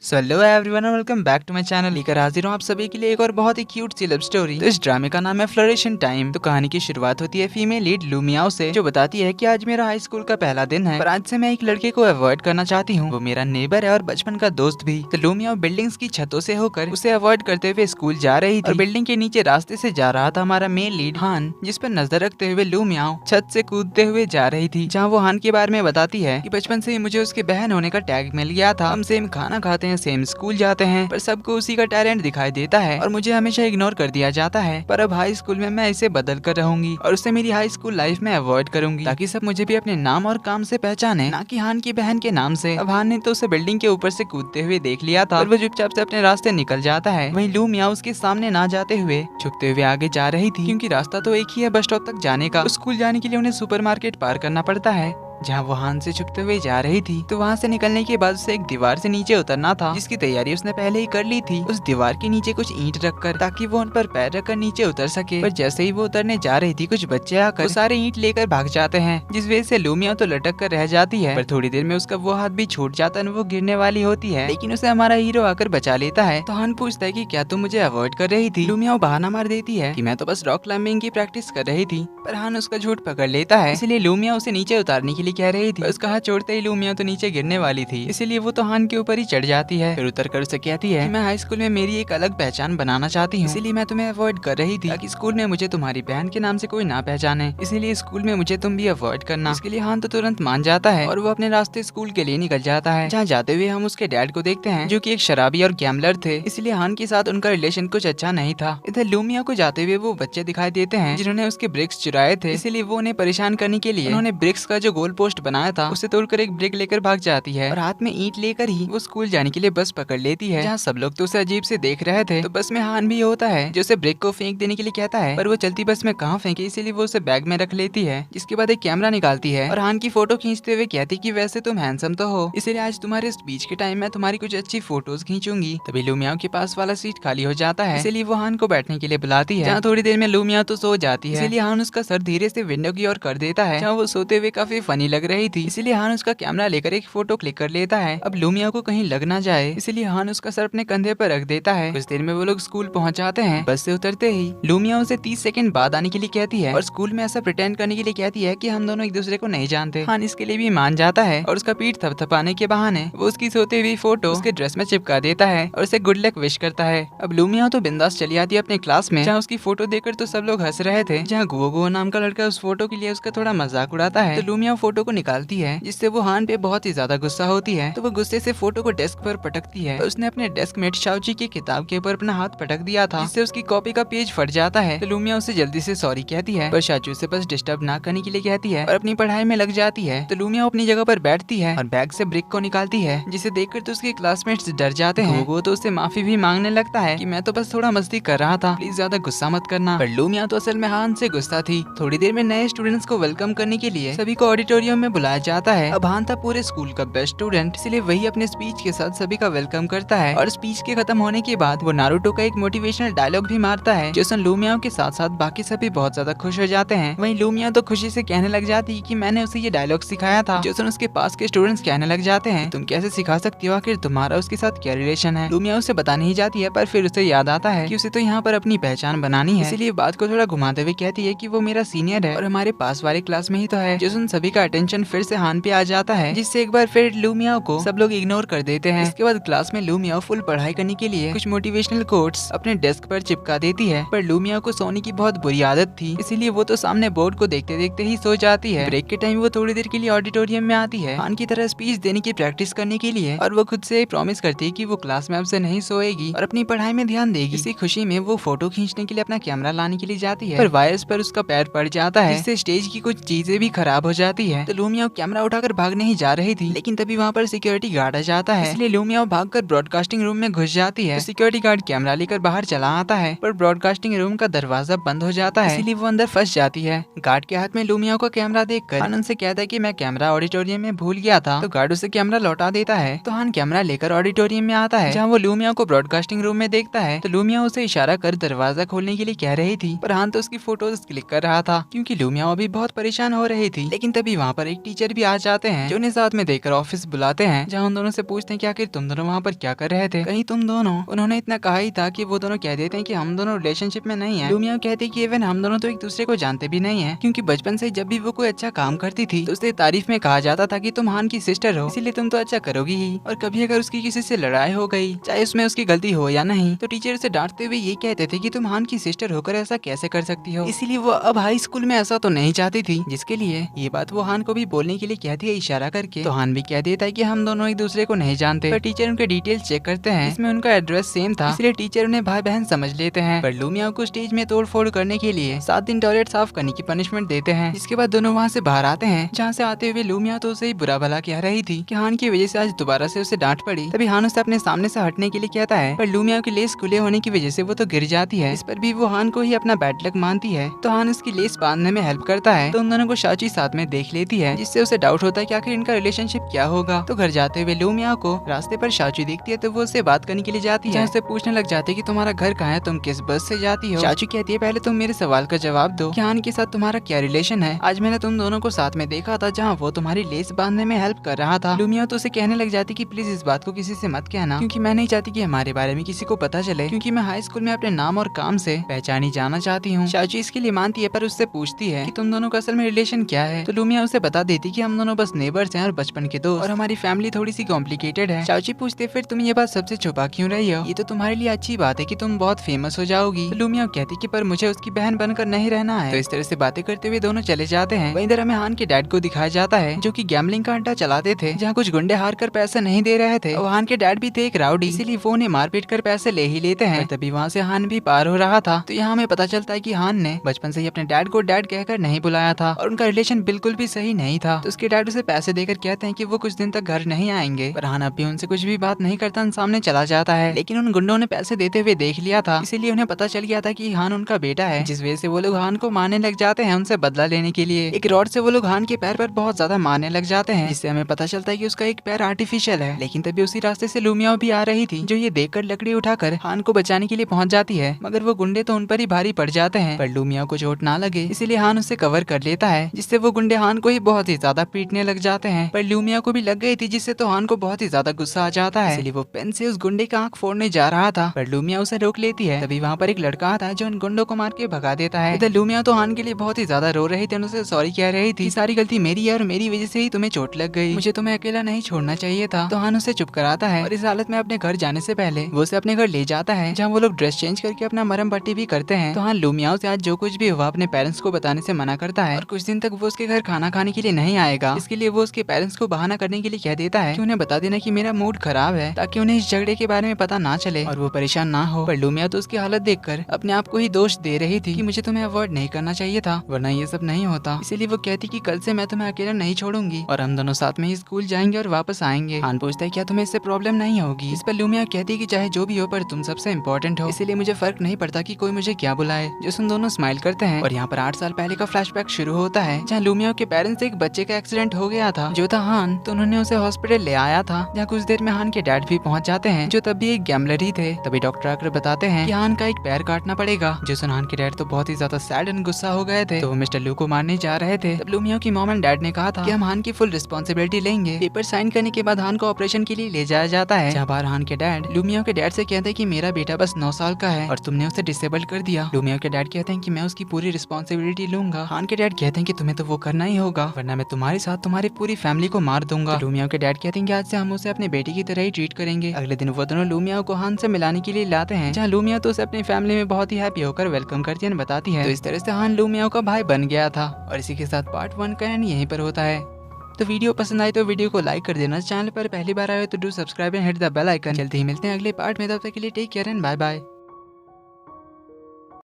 Hello everyone और welcome back to my channel. लेकर हाजिर हूँ आप सभी के लिए एक और बहुत ही क्यूट सी लव स्टोरी। तो इस ड्रामे का नाम है फ्लरिश इन टाइम। तो कहानी की शुरुआत होती है फीमेल लीड लूमियाओ से, जो बताती है कि आज मेरा हाई स्कूल का पहला दिन है, पर आज से मैं एक लड़के को अवॉइड करना चाहती हूँ। वो मेरा नेबर है और बचपन का दोस्त भी। तो लूमियाओ बिल्डिंग्स की छतों से होकर उसे अवॉइड करते हुए स्कूल जा रही थी और बिल्डिंग के नीचे रास्ते से जा रहा था हमारा मेन लीड हान, जिस पर नजर रखते हुए लूमियाओ छत से कूदते हुए जा रही थी। जहाँ वो हान के बारे में बताती है कि बचपन से ही मुझे उसके बहन होने का टैग मिल गया था, हम सेम खाना खाते हैं, सेम स्कूल जाते हैं, पर सबको उसी का टैलेंट दिखाई देता है और मुझे हमेशा इग्नोर कर दिया जाता है। पर अब हाई स्कूल में मैं इसे बदल कर रहूंगी और उसे मेरी हाई स्कूल लाइफ में अवॉइड करूंगी, ताकि सब मुझे भी अपने नाम और काम से पहचाने, ना कि हान की बहन के नाम से। अब हान ने तो उसे बिल्डिंग के ऊपर से कूदते हुए देख लिया था और वो चुपचाप से अपने रास्ते निकल जाता है। वहीं लू मियाओ उसके सामने ना जाते हुए छुपते हुए आगे जा रही थी, क्योंकि रास्ता तो एक ही है बस स्टॉप तक जाने का। स्कूल जाने के लिए उन्हें सुपरमार्केट पार करना पड़ता है, जहाँ वो हान से छुपते हुए जा रही थी। तो वहाँ से निकलने के बाद उसे एक दीवार से नीचे उतरना था, जिसकी तैयारी उसने पहले ही कर ली थी। उस दीवार के नीचे कुछ ईंट रखकर, ताकि वो उन पर पैर रखकर नीचे उतर सके। पर जैसे ही वो उतरने जा रही थी, कुछ बच्चे आकर वो सारे ईंट लेकर भाग जाते हैं, जिस वजह से लूमिया तो लटक कर रह जाती है। पर थोड़ी देर में उसका वो हाथ भी छूट जाता है, वो गिरने वाली होती है, लेकिन उसे हमारा हीरो आकर बचा लेता है। तो हान पूछता है कि क्या तुम मुझे अवॉइड कर रही थी? लूमिया बहाना मार देती है कि मैं तो बस रॉक क्लाइंबिंग की प्रैक्टिस कर रही थी, पर हान उसका झूठ पकड़ लेता है। इसलिए लूमिया उसे नीचे उतारने के लिए कह रही थी। हाथ छोड़ते ही लूमिया तो नीचे गिरने वाली थी, इसीलिए वो तो हान के ऊपर ही चढ़ जाती है। फिर उतर कर उसे कहती है कि मैं हाई स्कूल में मेरी एक अलग पहचान बनाना चाहती हूँ, इसीलिए मैं तुम्हें अवॉइड कर रही थी, ताकि स्कूल में मुझे तुम्हारी बहन के नाम से कोई ना पहचाने। इसीलिए स्कूल में मुझे तुम भी अवॉइड करना। इसके लिए हान तो तुरंत मान जाता है और वो अपने रास्ते स्कूल के लिए निकल जाता है। जहाँ जाते हुए हम उसके डैड को देखते हैं, जो की एक शराबी और गैम्बलर थे, इसलिए हान के साथ उनका रिलेशन कुछ अच्छा नहीं था। इधर लूमिया को जाते हुए वो बच्चे दिखाई देते हैं जिन्होंने उसके ब्रिक्स चुराए थे, इसीलिए वो उन्हें परेशान करने के लिए उन्होंने ब्रिक्स का जो गोल पोस्ट बनाया था उसे तोड़कर एक ब्रिक लेकर भाग जाती है और हाथ में ईंट लेकर ही वो स्कूल जाने के लिए बस पकड़ लेती है। जहाँ सब लोग तो उसे अजीब से देख रहे थे, तो बस में हान भी होता है जो उसे ब्रेक को फेंक देने के लिए कहता है, पर वो चलती बस में कहाँ फेंके, इसीलिए वो उसे बैग में रख लेती है। जिसके बाद एक कैमरा निकालती है और हान की फोटो खींचते हुए कहती कि वैसे तुम हैंडसम तो हो, इसीलिए आज तुम्हारे स्पीच के टाइम में तुम्हारी कुछ अच्छी फोटोज खींचूंगी। तभी लूमियाओ के पास वाला सीट खाली हो जाता है, इसीलिए वो हान को बैठने के लिए बुलाती है। जहाँ थोड़ी देर में लूमियाओ तो सो जाती है, इसीलिए हान उसका सर धीरे से विंडो की ओर कर देता है। जहाँ वो सोते हुए काफी फनी लग रही थी, इसीलिए हान उसका कैमरा लेकर एक फोटो क्लिक कर लेता है। अब लूमिया को कहीं लग ना जाए, इसलिए हान उसका सर अपने कंधे पर रख देता है। कुछ देर में वो लोग स्कूल पहुंच जाते हैं। बस से उतरते ही लूमिया उसे 30 सेकंड बाद आने के लिए कहती है और स्कूल में ऐसा प्रिटेंड करने के लिए कहती है कि हम दोनों एक दूसरे को नहीं जानते। हान इसके लिए भी मान जाता है और उसका पीठ थपथपाने के बहाने वो उसकी सोते हुई फोटो उसके ड्रेस में चिपका देता है और उसे गुड लक विश करता है। अब लूमिया तो बिंदास चली आती है अपने क्लास में, जहाँ उसकी फोटो देखकर तो सब लोग हंस रहे थे। जहाँ गुओ गुओ नाम का लड़का उस फोटो के लिए उसका थोड़ा मजाक उड़ाता है, तो लूमिया फोटो को निकालती है, जिससे वो हान पे बहुत ही ज्यादा गुस्सा होती है। तो वो गुस्से से फोटो को डेस्क पर पटकती है। उसने अपने डेस्क मेट शाओची की किताब के ऊपर अपना हाथ पटक दिया था, जिससे उसकी कॉपी का पेज फट जाता है। तो लूमिया उसे जल्दी से सॉरी कहती है, पर शाचू से बस डिस्टर्ब ना करने के लिए कहती है और अपनी पढ़ाई में लग जाती है। तो लूमिया अपनी जगह पर बैठती है और बैग से ब्रिक को निकालती है, जिसे देखकर तो उसके क्लासमेट्स डर जाते हैं। वो तो उससे माफी भी मांगने लगता है कि मैं तो बस थोड़ा मस्ती कर रहा था, प्लीज ज्यादा गुस्सा मत करना। पर लूमिया तो असल में हान से गुस्सा थी। थोड़ी देर में नए स्टूडेंट्स को वेलकम करने के लिए सभी को ऑडिटोरियम में बुलाया जाता है। अब हान था पूरे स्कूल का बेस्ट स्टूडेंट, इसलिए वही अपने स्पीच के साथ सभी का वेलकम करता है। और स्पीच के खत्म होने के बाद वो नारुतो का एक मोटिवेशनल डायलॉग भी मारता है, जो सुन लूमिया के साथ साथ बाकी सभी बहुत ज्यादा खुश हो जाते हैं। वहीं लूमिया तो खुशी से कहने लग जाती कि मैंने उसे ये डायलॉग सिखाया था, जो सुन उसके पास के स्टूडेंट्स कहने लग जाते हैं तुम कैसे सिखा सकती हो, आखिर तुम्हारा उसके साथ क्या रिलेशन है। लूमिया उसे बताने ही जाती है, पर फिर उसे याद आता है कि उसे तो यहाँ पर अपनी पहचान बनानी है, इसीलिए बात को थोड़ा घुमाते हुए कहती है कि वो मेरा सीनियर है और हमारे पास वाले क्लास में ही तो है। जो सुन सभी का अटेंशन फिर से हान पे आ जाता है, जिससे एक बार फिर लूमिया को सब लोग इग्नोर कर देते हैं। इसके बाद क्लास में लूमिया फुल पढ़ाई करने के लिए कुछ मोटिवेशनल कोट्स अपने डेस्क पर चिपका देती है, पर लूमिया को सोने की बहुत बुरी आदत थी, इसीलिए वो तो सामने बोर्ड को देखते देखते ही सो जाती है। ब्रेक के टाइम वो थोड़ी देर के लिए ऑडिटोरियम में आती है हान की तरह स्पीच देने की प्रैक्टिस करने के लिए, और वो खुद से प्रॉमिस करती है कि वो क्लास में अब से नहीं सोएगी और अपनी पढ़ाई में ध्यान देगी। इसी खुशी में वो फोटो खींचने के लिए अपना कैमरा लाने के लिए जाती है, पर वायर्स पर उसका पैर पड़ जाता है, जिससे स्टेज की कुछ चीजें भी खराब हो जाती है। तो लूमिया कैमरा उठाकर भागने ही जा रही थी, लेकिन तभी वहाँ पर सिक्योरिटी गार्ड आ जाता है, इसलिए लूमिया भागकर ब्रॉडकास्टिंग रूम में घुस जाती है। तो सिक्योरिटी गार्ड कैमरा लेकर बाहर चला आता है, पर ब्रॉडकास्टिंग रूम का दरवाजा बंद हो जाता है, इसीलिए वो अंदर फंस जाती है। गार्ड के हाथ में लूमिया को कैमरा देखकर आनंद से कहता है कि मैं कैमरा ऑडिटोरियम में भूल गया था। तो गार्ड उसे कैमरा लौटा देता है। तो हान कैमरा लेकर ऑडिटोरियम में आता है, जहाँ वो लूमिया को ब्रॉडकास्टिंग रूम में देखता है। तो लूमिया उसे इशारा कर दरवाजा खोलने के लिए कह रही थी, पर हान तो उसकी फोटोज क्लिक कर रहा था, क्योंकि लूमिया अभी बहुत परेशान हो रही थी। लेकिन तभी वहाँ पर एक टीचर भी आ जाते हैं जो उन्हें साथ में देखकर ऑफिस बुलाते हैं, जहाँ उन दोनों से पूछते हैं कि आखिर तुम दोनों वहाँ पर क्या कर रहे थे, कहीं तुम दोनों। उन्होंने इतना कहा ही था कि वो दोनों कह देते हैं कि हम दोनों रिलेशनशिप में नहीं है। लूमिया कहती है कि इवन हम दोनों तो एक दूसरे को जानते भी नहीं है, क्योंकि बचपन से जब भी वो कोई अच्छा काम करती थी तो उससे तारीफ में कहा जाता था कि तुम हान की सिस्टर हो, इसीलिए तुम तो अच्छा करोगी ही। और कभी अगर उसकी किसी से लड़ाई हो गई, चाहे उसमें उसकी गलती हो या नहीं, तो टीचर उसे डांटते हुए ये कहते थे कि तुम हान की सिस्टर होकर ऐसा कैसे कर सकती हो। इसीलिए वो अब हाई स्कूल में ऐसा तो नहीं चाहती थी, जिसके लिए ये बात वो हान को भी बोलने के लिए कहती है इशारा करके। तो हान भी कह देता है कि हम दोनों एक दूसरे को नहीं जानते। पर टीचर उनके डिटेल्स चेक करते हैं, इसमें उनका एड्रेस सेम था, इसलिए टीचर उन्हें भाई बहन समझ लेते हैं। पर लूमिया को स्टेज में तोड़फोड़ करने के लिए 7 दिन टॉयलेट साफ करने की पनिशमेंट देते हैं। इसके बाद दोनों वहाँ से बाहर आते हैं, जहाँ से आते हुए लूमिया तो उसे ही बुरा भला कह रही थी कि हान की वजह से आज दोबारा से उसे डांट पड़ी। तभी हान उसे अपने सामने से हटने के लिए कहता है, पर लूमिया की लेस खुले होने की वजह से वो तो गिर जाती है। इस पर भी वो हान को ही अपना बैड लक मानती है, तो हान उसकी लेस बांधने में हेल्प करता है। तो उन दोनों को शाची साथ में देख लेती है, जिससे उसे डाउट होता है कि आखिर इनका रिलेशनशिप क्या होगा। तो घर जाते हुए लूमिया को रास्ते पर शाचू देखती है, तो वो उससे बात करने के लिए जाती है, उससे पूछने लग जाती है कि तुम्हारा घर कहाँ है, तुम किस बस से जाती हो। शाचू कहती है पहले तुम मेरे सवाल का जवाब दो कि हान के साथ तुम्हारा क्या रिलेशन है। आज मैंने तुम दोनों को साथ में देखा था, जहाँ वो तुम्हारी लेस बांधने में हेल्प कर रहा था। लूमिया तो उसे कहने लग जाती कि प्लीज इस बात को किसी से मत कहना, क्योंकि मैं नहीं चाहती कि हमारे बारे में किसी को पता चले, क्योंकि मैं हाई स्कूल में अपने नाम और काम से पहचानी जाना चाहती हूँ। शाचू इसके लिए मानती है, पर उससे पूछती है कि तुम दोनों का असल में रिलेशन क्या है। तो लूमिया उसे बता देती कि हम दोनों बस नेबर्स हैं और बचपन के दोस्त, और हमारी फैमिली थोड़ी सी कॉम्प्लिकेटेड है। शाचू पूछते फिर तुम ये बात सबसे छुपा क्यों रही हो, ये तो तुम्हारे लिए अच्छी बात है कि तुम बहुत फेमस हो जाओगी। तो लूमिया कहती कि पर मुझे उसकी बहन बनकर नहीं रहना है। तो इस तरह से बातें करते हुए दोनों चले जाते हैं। वहीं इधर हमें हान के डैड को दिखाया जाता है, जो कि गैम्बलिंग का अड्डा चलाते थे, जहाँ कुछ गुंडे हार कर पैसे नहीं दे रहे थे। हान के डैड भी थे एक राउडी, इसीलिए वो उन्हें मारपीट कर पैसे ले ही लेते हैं। तभी वहाँ से हान भी पार हो रहा था। तो यहाँ हमें पता चलता है कि हान ने बचपन से ही अपने डैड को डैड कहकर नहीं बुलाया था, और उनका रिलेशन बिल्कुल भी सही नहीं था। तो उसके डैड उसे पैसे देकर कहते हैं कि वो कुछ दिन तक घर नहीं आएंगे, पर हान अब भी उनसे कुछ भी बात नहीं करता, सामने चला जाता है। लेकिन उन गुंडों ने पैसे देते हुए देख लिया था, इसीलिए उन्हें पता चल गया था कि हान उनका बेटा है, जिस वजह से वो लोग हान को मारने लग जाते हैं उनसे बदला लेने के लिए। एक रॉड से वो लोग हान के पैर पर बहुत ज्यादा मारने लग जाते हैं, जिससे हमें पता चलता है कि उसका एक पैर आर्टिफिशियल है। लेकिन तभी उसी रास्ते से लूमिया भी आ रही थी, जो ये देखकर लकड़ी उठाकर हान को बचाने के लिए पहुंच जाती है, मगर वो गुंडे तो उन पर ही भारी पड़ जाते हैं। पर लूमिया को चोट ना लगे, इसीलिए हान उसे कवर कर लेता है, जिससे वो गुंडे हान को ही बहुत ही ज्यादा पीटने लग जाते हैं। पर लूमिया को भी लग गई थी, जिससे तो हान को बहुत ही ज्यादा गुस्सा आ जाता है, इसलिए वो पेन से उस गुंडे का आंख फोड़ने जा रहा था, पर लूमिया उसे रोक लेती है। तभी वहाँ पर एक लड़का आता है जो उन गुंडों को मार के भगा देता है। इधर लूमिया तो हान के लिए बहुत ही ज्यादा रो रही थी, उनसे सॉरी कह रही थी, सारी गलती मेरी है और मेरी वजह से ही तुम्हें चोट लग गई, मुझे तुम्हें अकेला नहीं छोड़ना चाहिए था। तो हान उसे चुप कराता है, और इस हालत में अपने घर जाने से पहले वो उसे अपने घर ले जाता है, जहाँ वो लोग ड्रेस चेंज करके अपना मरहम पट्टी भी करते हैं। तो हान लूमियाओं से आज जो कुछ भी हुआ अपने पेरेंट्स को बताने से मना करता है, और कुछ दिन तक वो उसके घर खाना खाने के लिए नहीं आएगा। इसके लिए वो उसके पेरेंट्स को बहाना करने के लिए कह देता है कि उन्हें बता देना कि मेरा मूड खराब है, ताकि उन्हें इस झगड़े के बारे में पता ना चले और वो परेशान ना हो। पर लूमिया तो उसकी हालत देखकर अपने आप को ही दोष दे रही थी कि मुझे तुम्हें अवॉइड नहीं करना चाहिए था, वरना ये सब नहीं होता। इसीलिए वो कहती कि कल से मैं तुम्हें अकेला नहीं छोड़ूंगी, और हम दोनों साथ में ही स्कूल जाएंगे और वापस आएंगे। हान पूछता है क्या तुम्हें इससे प्रॉब्लम नहीं होगी। इस पर लूमिया कहती है कि चाहे जो भी हो, पर तुम सबसे इम्पोर्टेंट हो, इसीलिए मुझे फर्क नहीं पड़ता कि कोई मुझे क्या बुलाए। जो सुन दोनों स्माइल करते हैं, और यहाँ पर 8 साल पहले का फ्लैशबैक शुरू होता है, जहाँ लूमिया के पेरेंट्स से एक बच्चे का एक्सीडेंट हो गया था, जो था हान। तो उन्होंने उसे हॉस्पिटल ले आया था, जहाँ कुछ देर में हान के डैड भी पहुंच जाते हैं, जो तब भी एक गैम्बलर ही थे। तभी डॉक्टर आकर बताते हैं कि हान का एक पैर काटना पड़ेगा। जो सुन हान के डैड तो बहुत ही ज्यादा सैड एंड गुस्सा हो गए थे, तो वो मिस्टर लू को मारने जा रहे थे। तब लूमिया की मॉम एंड डैड ने कहा था कि हम हान की फुल रिस्पॉन्सिबिलिटी लेंगे। पेपर साइन करने के बाद हान को ऑपरेशन के लिए ले जाया जाता है, जहाँ बाहर हान के डैड लूमिया के डैड से कहते हैं कि मेरा बेटा बस 9 साल का है और तुमने उसे डिसेबल कर दिया। लूमिया के डैड कहते हैं कि मैं उसकी पूरी रिस्पॉन्सिबिलिटी लूंगा। हान के डैड कहते हैं कि तुम्हें तो वो करना ही होगा, वरना मैं तुम्हारे साथ तुम्हारी पूरी फैमिली को मार दूंगा। तो लूमिया के डैड कहते हैं कि आज से हम उसे अपने बेटी की तरह ही ट्रीट करेंगे। अगले दिन वो दोनों लूमिया को हान से मिलाने के लिए लाते हैं, जहाँ लूमिया तो उसे अपनी फैमिली में बहुत ही हैप्पी होकर वेलकम करती है, बताती है। तो इस तरह से हान लूमिया का भाई बन गया था, और इसी के साथ पार्ट 1 का एंड यहीं पर होता है। तो वीडियो पसंद आई तो वीडियो को लाइक कर देना, चैनल पर पहली बार आए हो तो do subscribe and hit the bell icon. जल्दी ही मिलते हैं अगले पार्ट में, तब तक के लिए take care and bye bye.